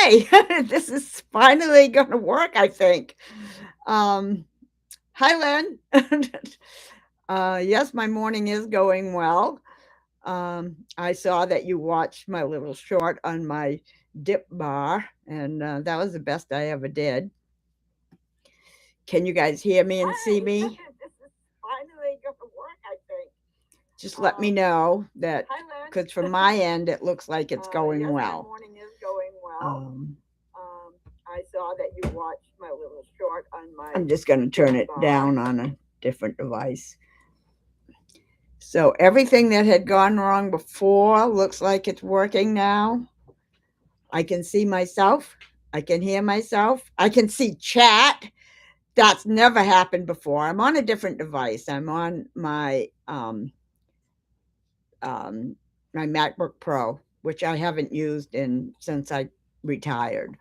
Okay, this is finally going to work, I think. Um, Hi, Len. Yes, my morning is going well. I saw that you watched my little short on my dip bar, and that was the best I ever did. Can you guys hear me and see me? This is finally going to work, I think. Just let me know that, because from my end, it looks like it's going yes, well. My morning is going well. I saw that you watched my little short on my. I'm just going to turn it down on a different device. So everything that had gone wrong before looks like it's working now. I can see myself. I can hear myself. I can see chat. That's never happened before. I'm on a different device. I'm on um, my MacBook Pro, which I haven't used since I retired.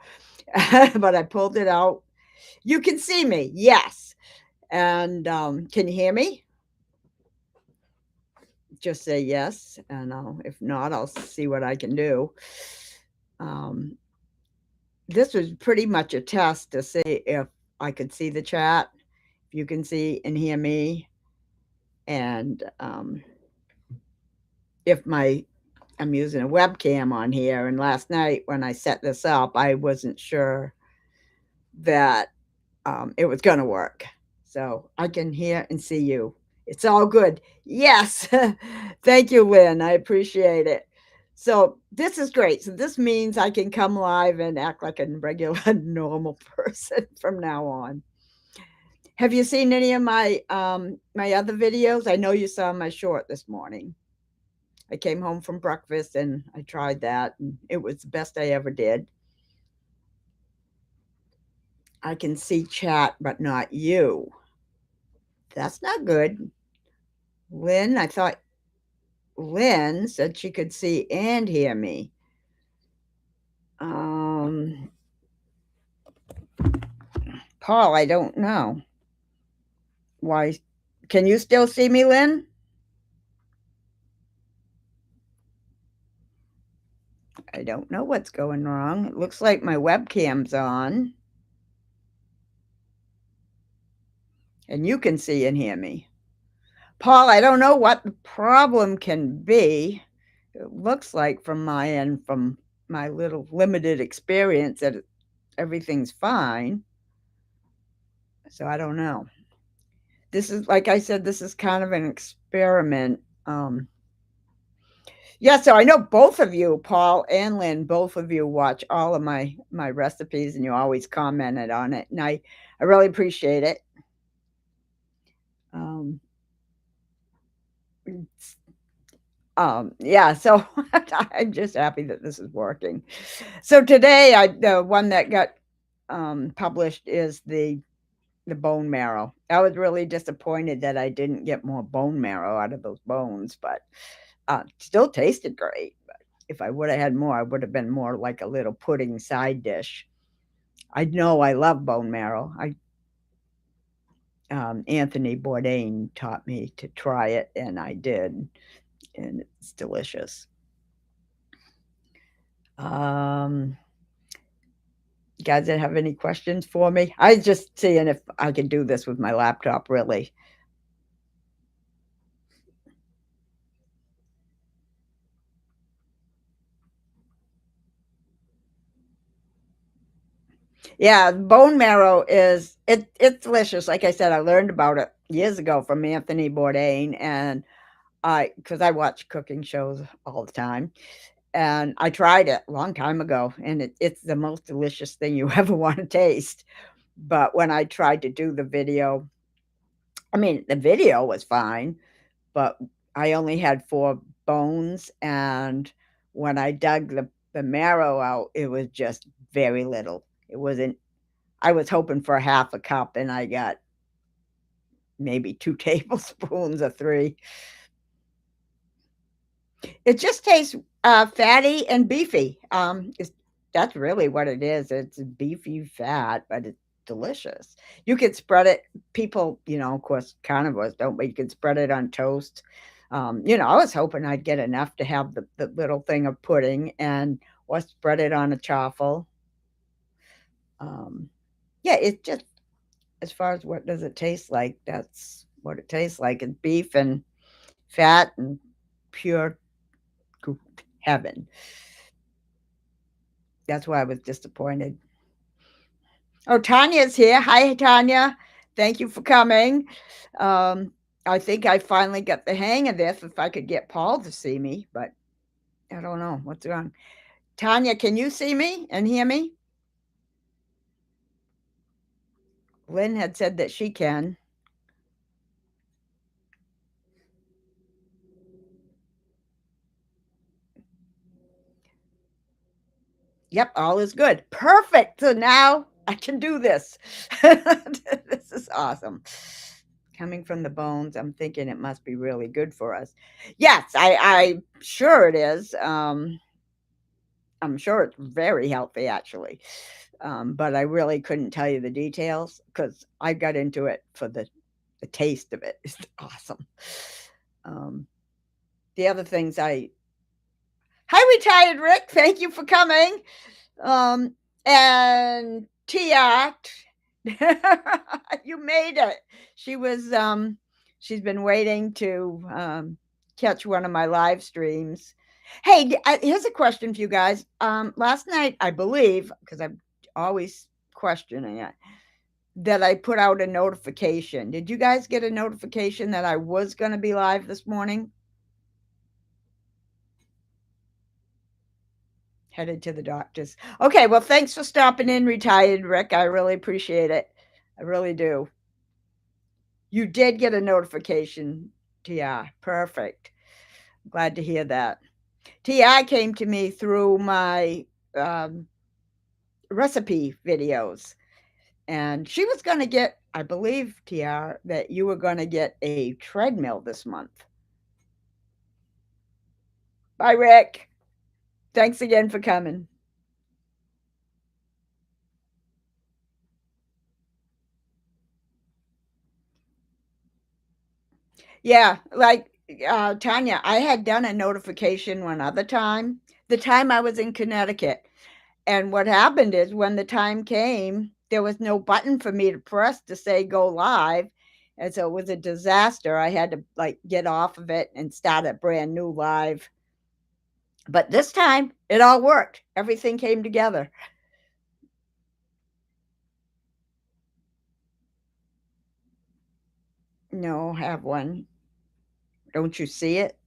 But I pulled it out. You can see me, yes. And can you hear me? Just say yes, and if not, I'll see what I can do. Um, this was pretty much a test to see if I could see the chat, if you can see and hear me, and if I'm using a webcam on here. And last night when I set this up, I wasn't sure that it was going to work. So I can hear and see you. It's all good. Yes. Thank you, Lynn. I appreciate it. So this is great. So this means I can come live and act like a regular, normal person from now on. Have you seen any of my other videos? I know you saw my short this morning. I came home from breakfast and I tried that, and it was the best I ever did. I can see chat, but not you. That's not good. Lynn, I thought Lynn said she could see and hear me. Paul, I don't know. Why? Can you still see me, Lynn? I don't know what's going wrong. It looks like my webcam's on. And you can see and hear me. Paul, I don't know what the problem can be. It looks like from my end, from my little limited experience, that everything's fine. So I don't know. This is, like I said, this is kind of an experiment. Yeah, so I know both of you, Paul and Lynn, both of you watch all of my recipes, and you always commented on it, and I really appreciate it. Yeah, so I'm just happy that this is working. So today, the one that got published is the bone marrow. I was really disappointed that I didn't get more bone marrow out of those bones, but still tasted great. But if I would have had more, I would have been more like a little pudding side dish. I know I love bone marrow. Anthony Bourdain taught me to try it, and I did, and it's delicious. You guys that have any questions for me? I just seeing if I can do this with my laptop, really. Yeah, bone marrow it's delicious. Like I said, I learned about it years ago from Anthony Bourdain, and because I watch cooking shows all the time, and I tried it a long time ago, and it's the most delicious thing you ever want to taste. But when I tried to do the video, I mean, the video was fine, but I only had 4 bones, and when I dug the marrow out, it was just very little. It wasn't. I was hoping for half a cup, and I got maybe 2 tablespoons or 3. It just tastes, fatty and beefy. That's really what it is. It's beefy fat, but it's delicious. You could spread it. People, of course, carnivores don't, but you could spread it on toast. I was hoping I'd get enough to have the little thing of pudding or spread it on a chaffle. Um, yeah, it's just as far as what does it taste like, that's what it tastes like. It's beef and fat and pure heaven. That's why I was disappointed. Oh, Tanya's here. Hi, Tanya. Thank you for coming. Um, I think I finally got the hang of this if I could get Paul to see me, but I don't know what's wrong. Tanya, can you see me and hear me? Lynn had said that she can. Yep, all is good. Perfect. So now I can do this. This is awesome. Coming from the bones, I'm thinking it must be really good for us. Yes, I'm sure it is. I'm sure it's very healthy, actually. But I really couldn't tell you the details because I got into it for the taste of it. It's awesome. Um, the other things hi, retired Rick. Thank you for coming. Um, and Tia, you made it. She was, she's been waiting to catch one of my live streams. Hey, here's a question for you guys. Last night, I believe, because I'm always questioning it, that I put out a notification. Did you guys get a notification that I was going to be live this morning? Headed to the doctor's. Okay, well, thanks for stopping in, retired Rick. I really appreciate it. I really do. You did get a notification, Ti. Perfect. Glad to hear that. Ti came to me through my um, recipe videos, and she was going to get, I believe, Ti, that you were going to get a treadmill this month. Bye, Rick. Thanks again for coming. Yeah, like Tanya, I had done a notification one other time, the time I was in Connecticut. And what happened is when the time came, there was no button for me to press to say go live. And so it was a disaster. I had to like get off of it and start a brand new live. But this time it all worked. Everything came together. No, have one. Don't you see it?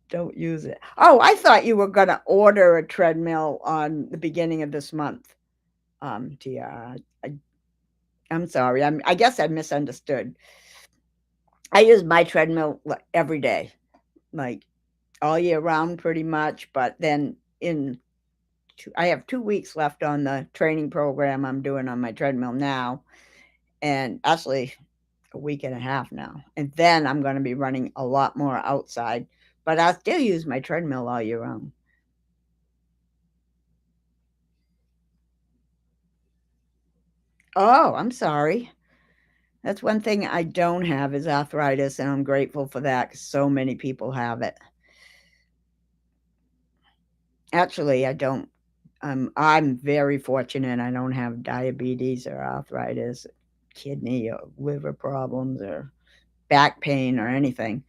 Don't use it. Oh, I thought you were going to order a treadmill on the beginning of this month. Tia, I'm sorry. I guess I misunderstood. I use my treadmill every day, like all year round, pretty much. But then I have 2 weeks left on the training program I'm doing on my treadmill now, and actually a week and a half now. And then I'm going to be running a lot more outside, but I still use my treadmill all year round. Oh, I'm sorry. That's one thing I don't have is arthritis, and I'm grateful for that because so many people have it. Actually, I don't. I'm very fortunate. I don't have diabetes or arthritis, kidney or liver problems or back pain or anything.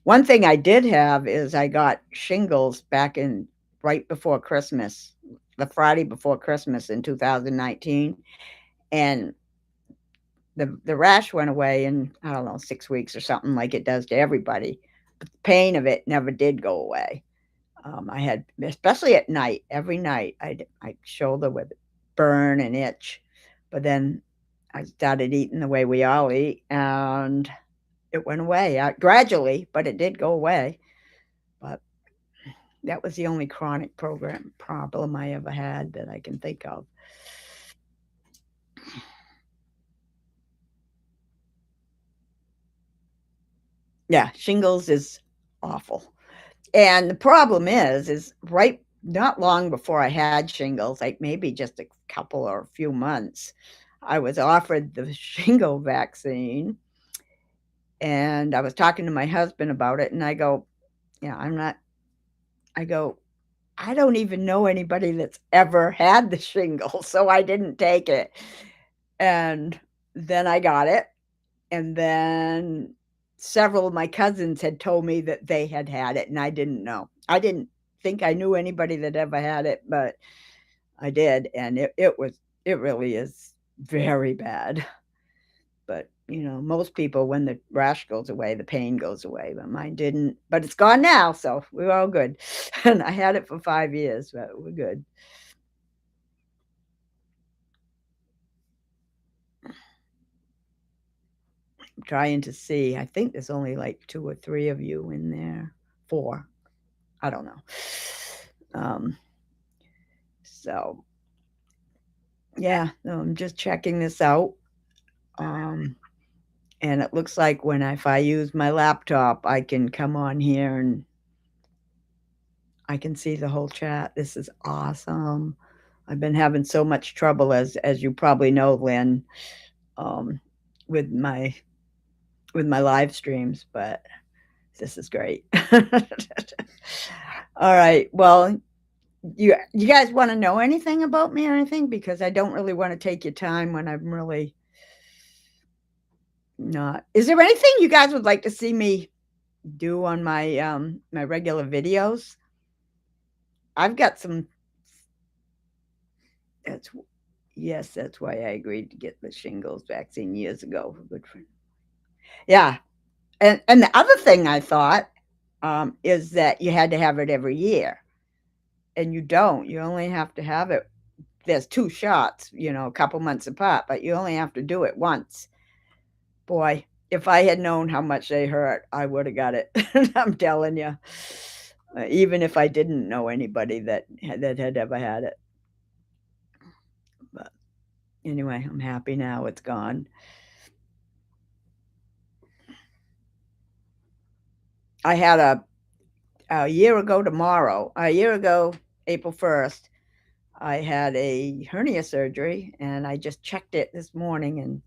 One thing I did have is I got shingles back in right before Christmas, the Friday before Christmas in 2019, and the rash went away in I don't know 6 weeks or something like it does to everybody. But the pain of it never did go away. I had, especially at night, every night, I shoulder would burn and itch. But then I started eating the way we all eat, and it went away gradually, but it did go away. But that was the only chronic program problem I ever had that I can think of. Yeah, shingles is awful. And the problem is right not long before I had shingles, like maybe just a couple or a few months, I was offered the shingle vaccine. And I was talking to my husband about it, and I go, yeah, I'm not, I go, I don't even know anybody that's ever had the shingles, so I didn't take it. And then I got it, and then several of my cousins had told me that they had it, and I didn't know. I didn't think I knew anybody that ever had it, but I did, and it really is very bad. But, most people, when the rash goes away, the pain goes away, but mine didn't. But it's gone now, so we're all good. And I had it for 5 years, but we're good. I'm trying to see. I think there's only like 2 or 3 of you in there. 4. I don't know. So yeah, no, I'm just checking this out. And it looks like if I use my laptop, I can come on here and I can see the whole chat. This is awesome. I've been having so much trouble, as you probably know, Lynn, um, with my live streams, but this is great. All right. Well, you guys want to know anything about me or anything? Because I don't really want to take your time when I'm really not. Is there anything you guys would like to see me do on my regular videos? I've got some. That's Yes, that's why I agreed to get the shingles vaccine years ago. Good for Yeah, and the other thing I thought is that you had to have it every year, and you don't. You only have to have it. There's 2 shots, a couple months apart, but you only have to do it once. Boy, if I had known how much they hurt, I would have got it. I'm telling you. Even if I didn't know anybody that had ever had it. But anyway, I'm happy now it's gone. I had a year ago tomorrow, a year ago, April 1st, I had a hernia surgery, and I just checked it this morning, and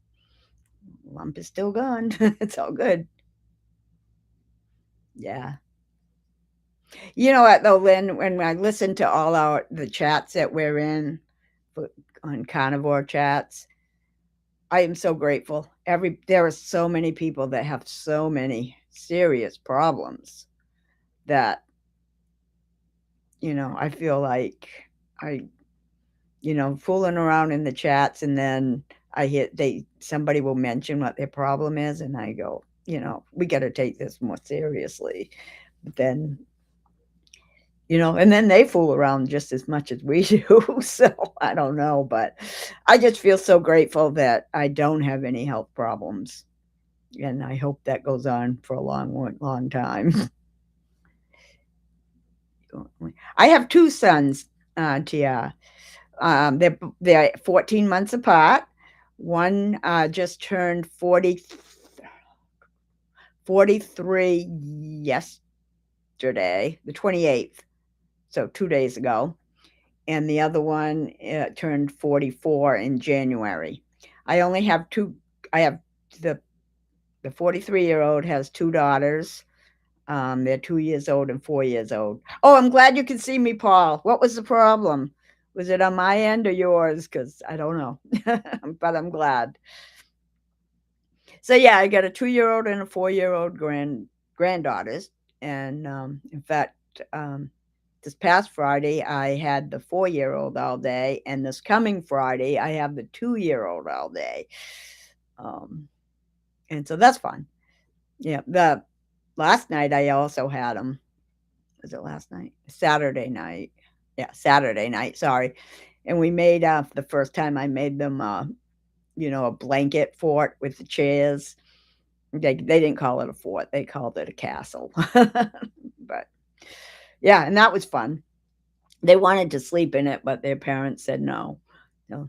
lump is still gone. It's all good. Yeah. You know what though, Lynn, when I listen to all the chats that we're in on carnivore chats, I am so grateful. There are so many people that have so many serious problems that, I feel like I, fooling around in the chats, and then somebody will mention what their problem is, and I go, we got to take this more seriously. But then, and then they fool around just as much as we do. So I don't know, but I just feel so grateful that I don't have any health problems. And I hope that goes on for a long, long time. I have 2 sons, Tia. They're 14 months apart. One just turned 43 yesterday, the 28th, so 2 days ago. And the other one turned 44 in January. I only have 2. I have the 43-year-old has 2 daughters. They're 2 years old and 4 years old. Oh, I'm glad you can see me, Paul. What was the problem? Was it on my end or yours? Because I don't know, but I'm glad. So yeah, I got a 2-year-old and a 4-year-old granddaughters, and in fact, this past Friday I had the 4-year-old all day, and this coming Friday I have the 2-year-old all day, and so that's fun. Yeah, the last night I also had them. Was it last night? Saturday night. Yeah, Saturday night. Sorry, and we made the first time I made them. A blanket fort with the chairs. They didn't call it a fort, they called it a castle. But yeah, and that was fun. They wanted to sleep in it, but their parents said no. No,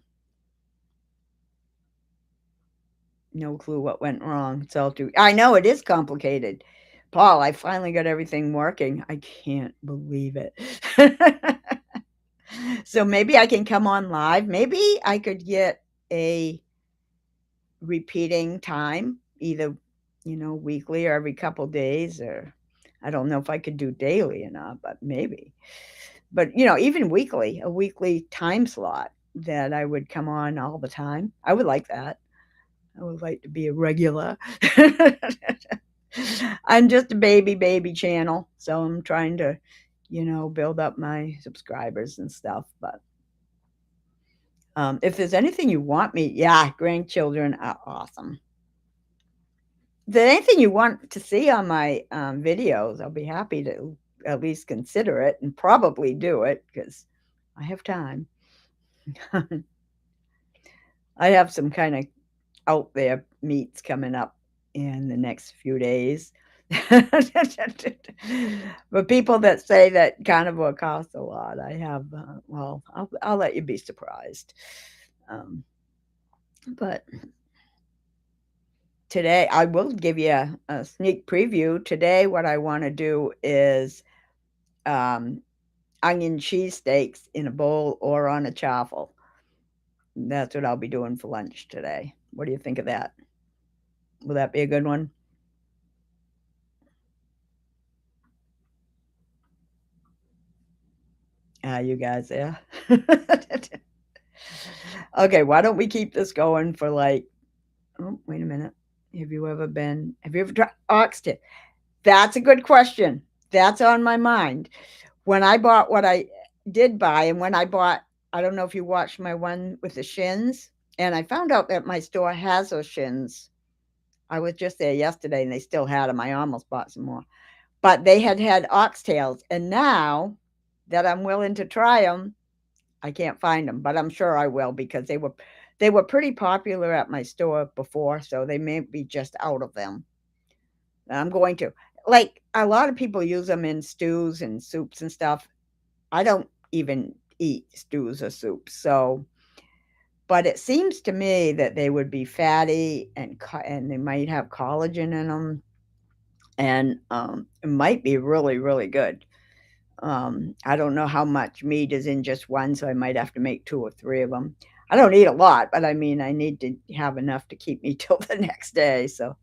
no clue what went wrong. It's all too I know it is complicated. Paul, I finally got everything working. I can't believe it. So maybe I can come on live. Maybe I could get a repeating time, either, weekly or every couple days, or I don't know if I could do daily or not, but maybe. But, you know, even weekly, a weekly time slot that I would come on all the time. I would like that. I would like to be a regular. I'm just a baby channel, so I'm trying to, you know, build up my subscribers and stuff. But if there's anything you want me, yeah, grandchildren are awesome. If there's anything you want to see on my videos, I'll be happy to at least consider it and probably do it because I have time. I have some kind of out there meets coming up in the next few days. But people that say that carnivore costs a lot, I have, well, I'll let you be surprised. Um, but today, I will give you a sneak preview. Today, what I want to do is um, onion cheesesteaks in a bowl or on a chaffle. That's what I'll be doing for lunch today. What do you think of that? Will that be a good one? You guys there? Okay, why don't we keep this going for like, oh, wait a minute. Have you ever tried oxtail? That's a good question. That's on my mind. When I bought what I did buy, and when I bought, I don't know if you watched my one with the shins, and I found out that my store has those shins. I was just there yesterday and they still had them. I almost bought some more. But they had oxtails, and now that I'm willing to try them, I can't find them, but I'm sure I will because they were pretty popular at my store before, so they may be just out of them. I'm going to. Like a lot of people use them in stews and soups and stuff. I don't even eat stews or soups, so but it seems to me that they would be fatty and they might have collagen in them, and it might be really, really good. I don't know how much meat is in just one, so I might have to make 2 or 3 of them. I don't eat a lot, but I mean, I need to have enough to keep me till the next day, so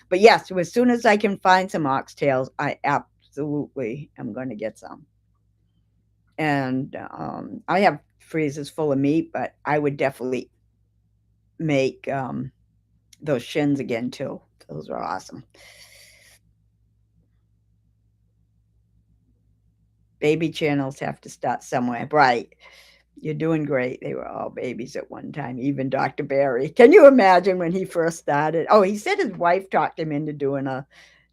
but yes, so as soon as I can find some oxtails, I absolutely am gonna get some. And, I have freezers full of meat, but I would definitely make, those shins again too. Those are awesome. Baby channels have to start somewhere, right? You're doing great. They were all babies at one time, even Dr. Barry. Can you imagine when he first started? Oh, he said his wife talked him into doing a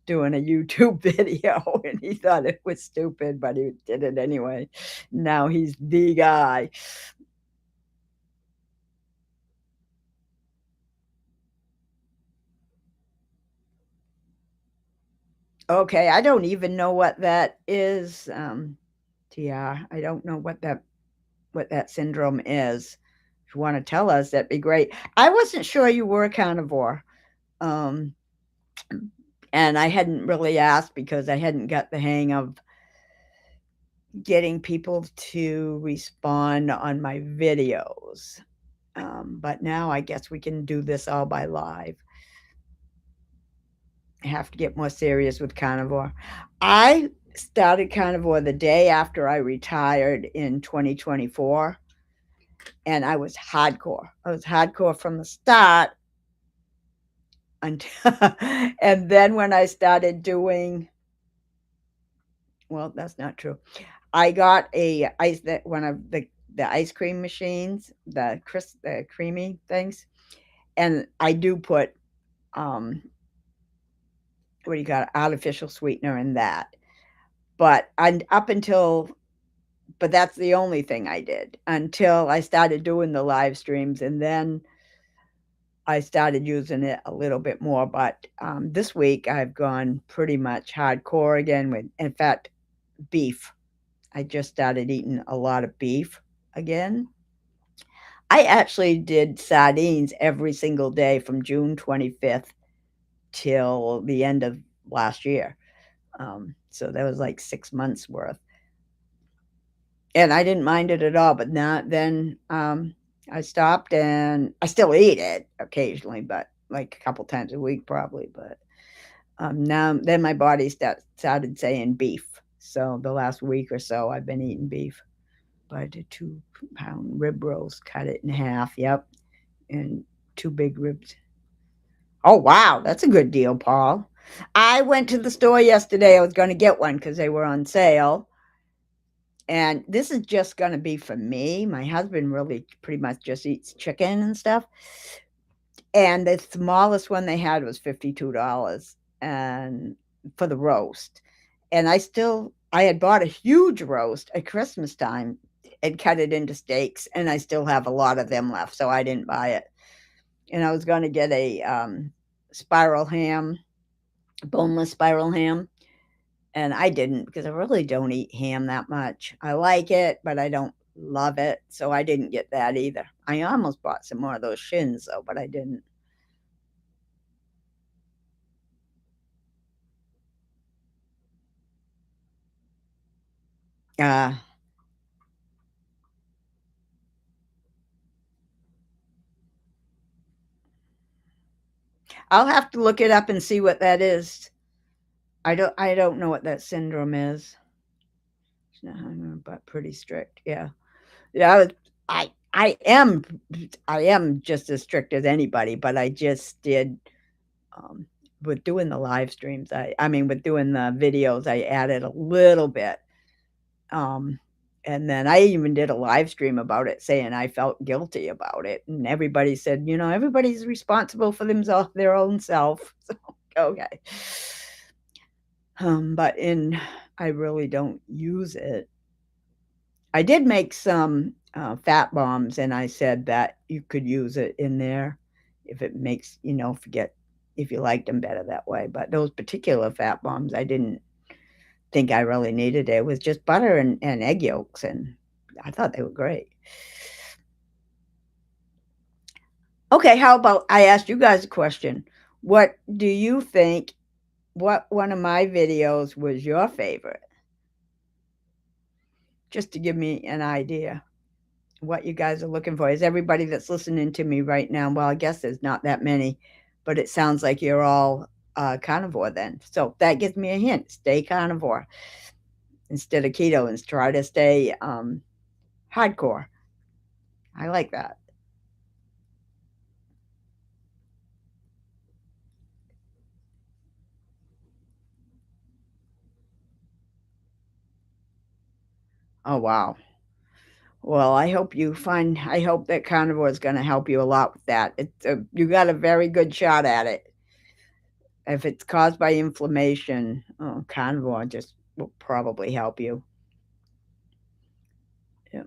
YouTube video, and he thought it was stupid, but he did it anyway. Now he's the guy. Okay, I don't even know what that is, TR. I don't know what that syndrome is. If you wanna tell us, that'd be great. I wasn't sure you were a carnivore, um, and I hadn't really asked because I hadn't got the hang of getting people to respond on my videos, but now I guess we can do this all by live. I have to get more serious with carnivore. I started carnivore the day after I retired in 2024, and I was hardcore. I was hardcore from the start until and then when I started doing well, that's not true. I got a ice that one of the ice cream machines, the creamy things, and I do put, um, what do you got, artificial sweetener in that. But and up until but that's the only thing I did until I started doing the live streams, and then I started using it a little bit more, but, this week, I've gone pretty much hardcore again with in fact, beef. I just started eating a lot of beef again. I actually did sardines every single day from June 25th till the end of last year. So that was like 6 months worth. And I didn't mind it at all, but now then, I stopped and I still eat it occasionally, but like a couple times a week probably, but, now then my body started saying beef. So the last week or so, I've been eating beef. But I did 2-pound rib roast, cut it in half. Yep, and two big ribs. Oh wow, that's a good deal, Paul. I went to the store yesterday. I was going to get one because they were on sale. And this is just going to be for me. My husband really pretty much just eats chicken and stuff. And the smallest one they had was $52 and for the roast. And I had bought a huge roast at Christmas time and cut it into steaks, and I still have a lot of them left, so I didn't buy it. And I was going to get a spiral ham, boneless spiral ham, and I didn't because I really don't eat ham that much. I like it, but I don't love it, so I didn't get that either. I almost bought some more of those shins though, but I didn't. Uh, I'll have to look it up and see what that is. I don't know what that syndrome is. It's not hungover, but pretty strict. Yeah. Yeah, I I am I am just as strict as anybody, but I just did um with doing the live streams. I mean with doing the videos, I added a little bit. Um and then I even did a live stream about it saying I felt guilty about it. And everybody said, everybody's responsible for themselves, their own self. So, okay. But I really don't use it. I did make some fat bombs, and I said that you could use it in there if it makes forget if you liked them better that way. But those particular fat bombs, I didn't think I really needed it. It was just butter and egg yolks, and I thought they were great. Okay, how about I asked you guys a question? What do you think? What one of my videos was your favorite? Just to give me an idea what you guys are looking for. Is everybody that's listening to me right now? Well, I guess there's not that many, but it sounds like you're all carnivore then. So that gives me a hint. Stay carnivore instead of keto and try to stay hardcore. I like that. Oh, wow. Well, I hope that carnivore is going to help you a lot with that. You got a very good shot at it. If it's caused by inflammation, carnivore just will probably help you. Yeah.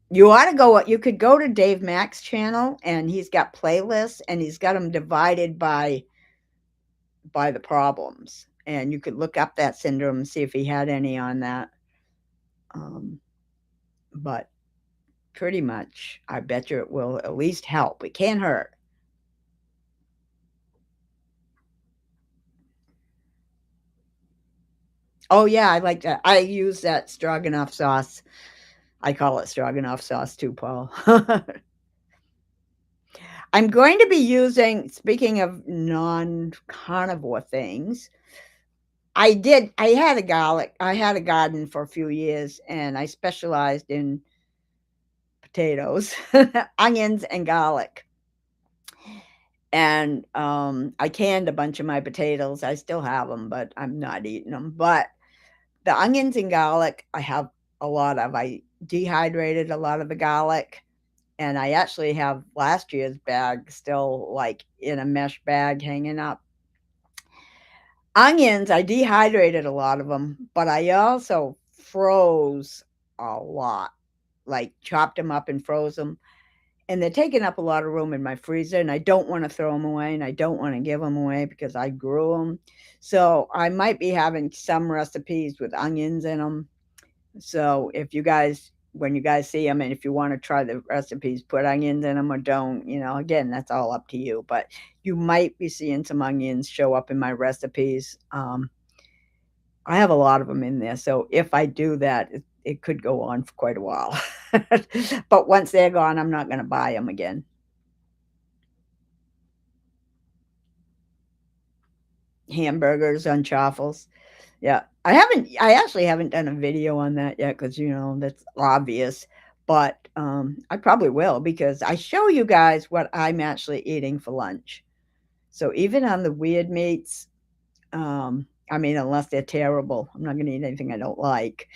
You could go to Dave Mack's channel and he's got playlists and he's got them divided by the problems. And you could look up that syndrome and see if he had any on that. Um, but pretty much, I bet you it will at least help. It can't hurt. Oh yeah, I like that. I use that stroganoff sauce. I call it stroganoff sauce too, Paul. I'm going to be using, speaking of non-carnivore things, I had a garden for a few years and I specialized in potatoes, onions and garlic. And I canned a bunch of my potatoes. I still have them, but I'm not eating them. But the onions and garlic, I have a lot of. I dehydrated a lot of the garlic, and I actually have last year's bag still like in a mesh bag hanging up. Onions, I dehydrated a lot of them, but I also froze a lot, like chopped them up and froze them. And they're taking up a lot of room in my freezer, and I don't want to throw them away, and I don't want to give them away because I grew them. So I might be having some recipes with onions in them. So if you guys, when you guys see them, and if you want to try the recipes, put onions in them or don't, again, that's all up to you. But you might be seeing some onions show up in my recipes. I have a lot of them in there. So if I do that, it could go on for quite a while. But once they're gone, I'm not going to buy them again. Hamburgers on chaffles. Yeah. I actually haven't done a video on that yet because, that's obvious, but, I probably will because I show you guys what I'm actually eating for lunch. So even on the weird meats, I mean, unless they're terrible, I'm not gonna eat anything I don't like,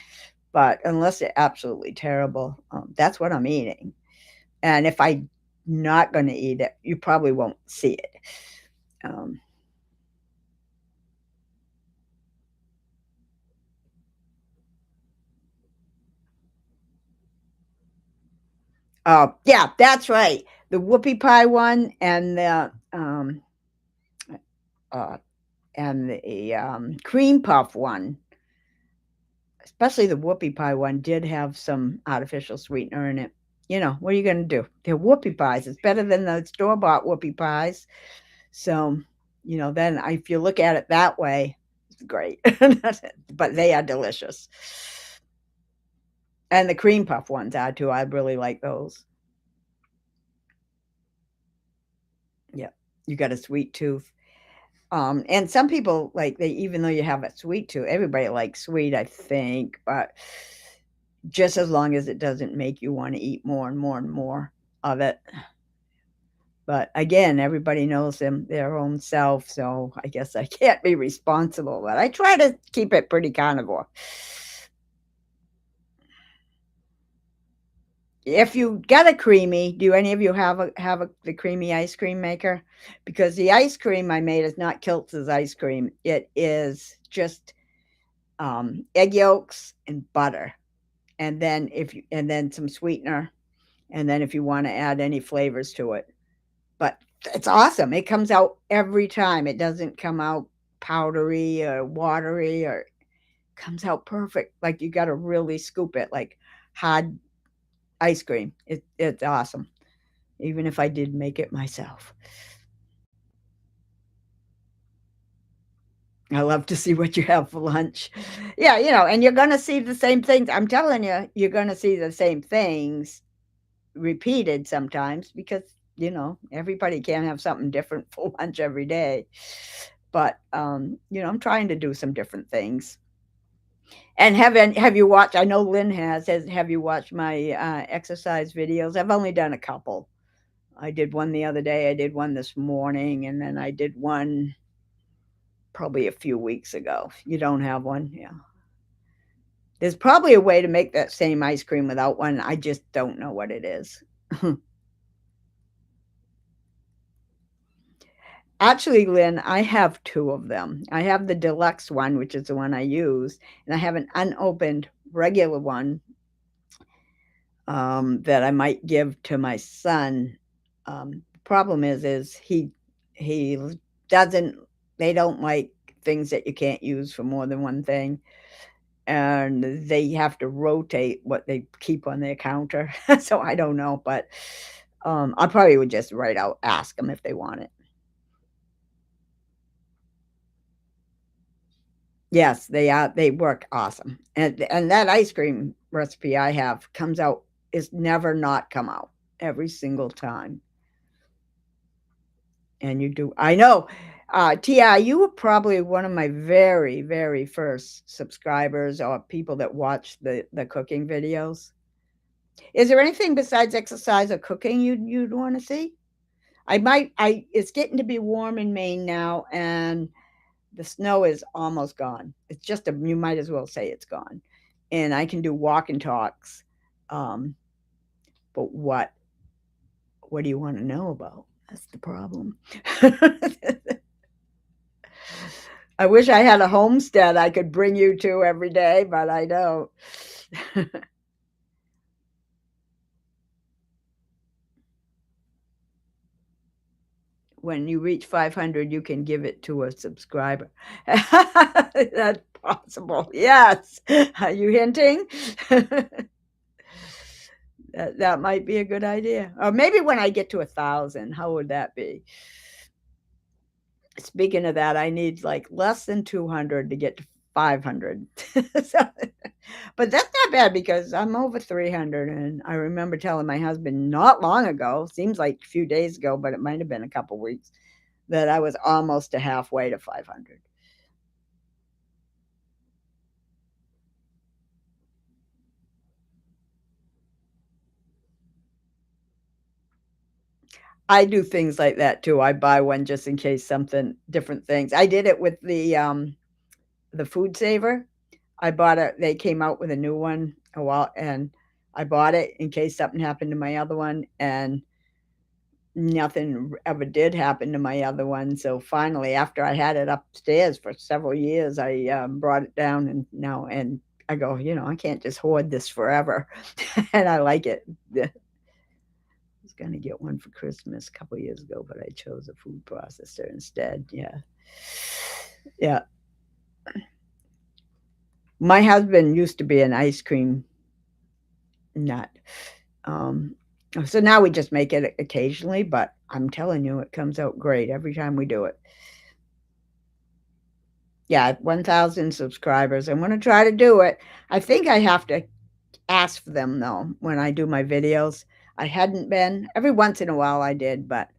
but unless they're absolutely terrible, that's what I'm eating. And if I'm not gonna eat it, you probably won't see it. Um, oh, yeah, that's right. The whoopie pie one uh, and the, cream puff one, especially the whoopie pie one, did have some artificial sweetener in it. What are you gonna do? They're whoopie pies. It's better than the store-bought whoopie pies. So, then if you look at it that way, it's great. But they are delicious. And the cream puff ones are too. I really like those. Yeah. You got a sweet tooth. And some people like they even though you have a sweet tooth, everybody likes sweet, I think, but just as long as it doesn't make you want to eat more and more and more of it. But again, everybody knows their own self, so I guess I can't be responsible, but I try to keep it pretty carnivore. If you get a creamy, do any of you have the creamy ice cream maker? Because the ice cream I made is not Kiltz's ice cream. It is just egg yolks and butter, and then some sweetener, and then if you want to add any flavors to it. But it's awesome. It comes out every time. It doesn't come out powdery or watery or comes out perfect. Like you got to really scoop it like hard ice cream. It's awesome. Even if I did make it myself. I love to see what you have for lunch. Yeah, and you're going to see the same things. I'm telling you, you're going to see the same things repeated sometimes because, everybody can't have something different for lunch every day. But, I'm trying to do some different things. And have you watched, I know Lynn have you watched my exercise videos? I've only done a couple. I did one the other day. I did one this morning, and then I did one probably a few weeks ago. You don't have one? Yeah. There's probably a way to make that same ice cream without one. I just don't know what it is. Actually, Lynn, I have two of them. I have the deluxe one, which is the one I use, and I have an unopened regular one that I might give to my son. Problem is he doesn't. They don't like things that you can't use for more than one thing, and they have to rotate what they keep on their counter. So I don't know, but I probably would just ask them if they want it. Yes, they work awesome, and that ice cream recipe I have comes out is never not come out every single time. And you do I know, Ti, you were probably one of my very, very first subscribers or people that watch the cooking videos. Is there anything besides exercise or cooking you'd wanna see? It's getting to be warm in Maine now, and the snow is almost gone. It's just you might as well say it's gone. And I can do walk and talks. Um, but what do you want to know about? That's the problem. I wish I had a homestead I could bring you to every day, but I don't. When you reach 500, you can give it to a subscriber. That's possible. Yes. Are you hinting? That might be a good idea. Or maybe when I get to 1,000, how would that be? Speaking of that, I need like less than 200 to get to 500. So, but that's not bad because I'm over 300. And I remember telling my husband not long ago, seems like a few days ago, but it might have been a couple weeks, that I was almost to halfway to 500. I do things like that too. I buy one just in case something different things. I did it with the food saver. I bought it. They came out with a new one a while, and I bought it in case something happened to my other one, and nothing ever did happen to my other one. So finally, after I had it upstairs for several years, I brought it down, and now and I go, I can't just hoard this forever, and I like it. I was going to get one for Christmas a couple years ago, but I chose a food processor instead. Yeah, yeah. My husband used to be an ice cream nut. Um, so now we just make it occasionally, but I'm telling you, it comes out great every time we do it. Yeah, 1,000 subscribers. I'm going to try to do it. I think I have to ask for them though when I do my videos. I hadn't been. Every once in a while I did, but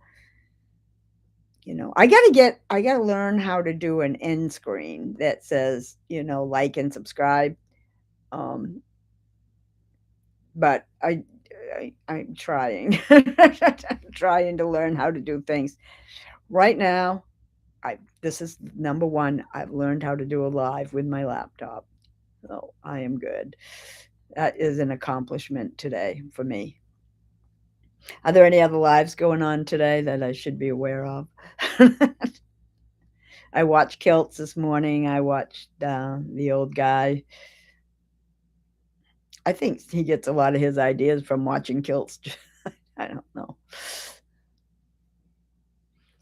I got to learn how to do an end screen that says, like and subscribe. Um, but I'm trying. I'm trying to learn how to do things. Right now, this is number one. I've learned how to do a live with my laptop. So I am good. That is an accomplishment today for me. Are there any other lives going on today that I should be aware of? I watched Kilts this morning. I watched the old guy. I think he gets a lot of his ideas from watching Kilts. I don't know.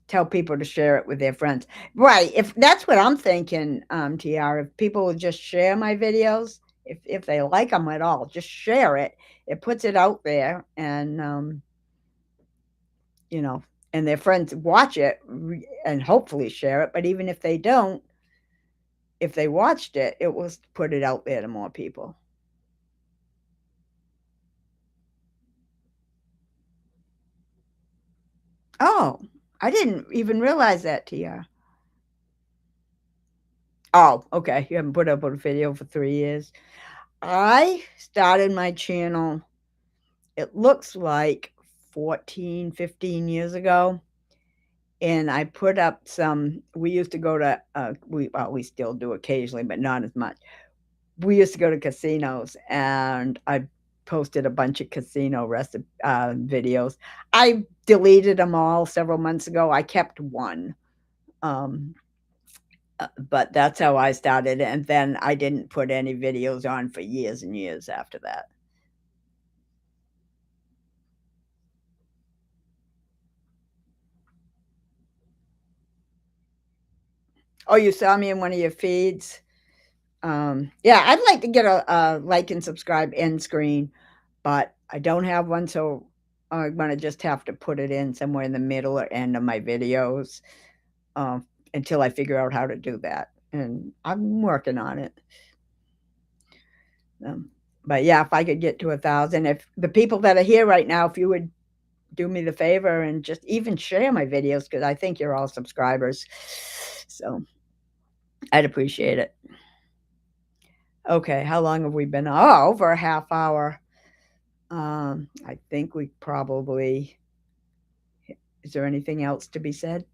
Tell people to share it with their friends. Right. If that's what I'm thinking, TR, if people would just share my videos, if they like them at all, just share it. It puts it out there, and and their friends watch it and hopefully share it. But even if they don't, if they watched it, it will put it out there to more people. Oh, I didn't even realize that, TR. Oh, okay. You haven't put up a video for 3 years. I started my channel, it looks like 14, 15 years ago. And I put up we used to go to, we still do occasionally, but not as much. We used to go to casinos, and I posted a bunch of casino videos. I deleted them all several months ago. I kept one. Um, but that's how I started. And then I didn't put any videos on for years and years after that. Oh, you saw me in one of your feeds? Yeah, I'd like to get a like and subscribe end screen, but I don't have one, so I'm gonna just have to put it in somewhere in the middle or end of my videos, until I figure out how to do that, and I'm working on it. Um, but yeah, if I could get to 1,000, if the people that are here right now, if you would do me the favor and just even share my videos, because I think you're all subscribers, so I'd appreciate it. Okay, how long have we been? Oh, over a half hour. I think we probably. Is there anything else to be said?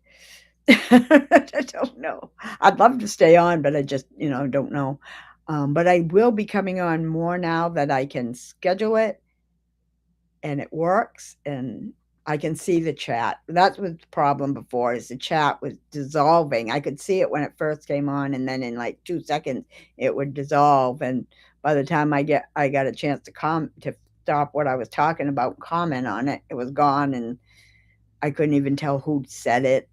I don't know. I'd love to stay on, but I just, don't know. But I will be coming on more now that I can schedule it and it works, and I can see the chat. That was the problem before, is the chat was dissolving. I could see it when it first came on, and then in like 2 seconds it would dissolve, and by the time I got a chance to stop what I was talking about, comment on it, it was gone, and I couldn't even tell who said it,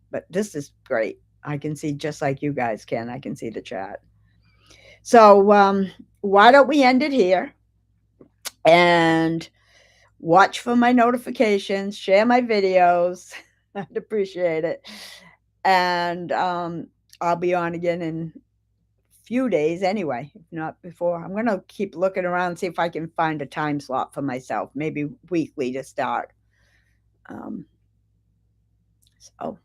But this is great. I can see, just like you guys can. I can see the chat. So why don't we end it here and watch for my notifications, share my videos. I'd appreciate it. And I'll be on again in a few days anyway, if not before. I'm going to keep looking around, see if I can find a time slot for myself, maybe weekly to start. So,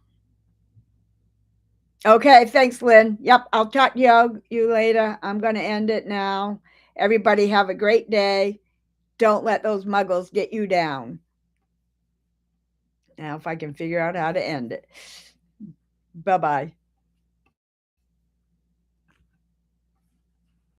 okay, thanks, Lynn. Yep, I'll talk to you later. I'm going to end it now. Everybody have a great day. Don't let those muggles get you down. Now, if I can figure out how to end it. Bye-bye.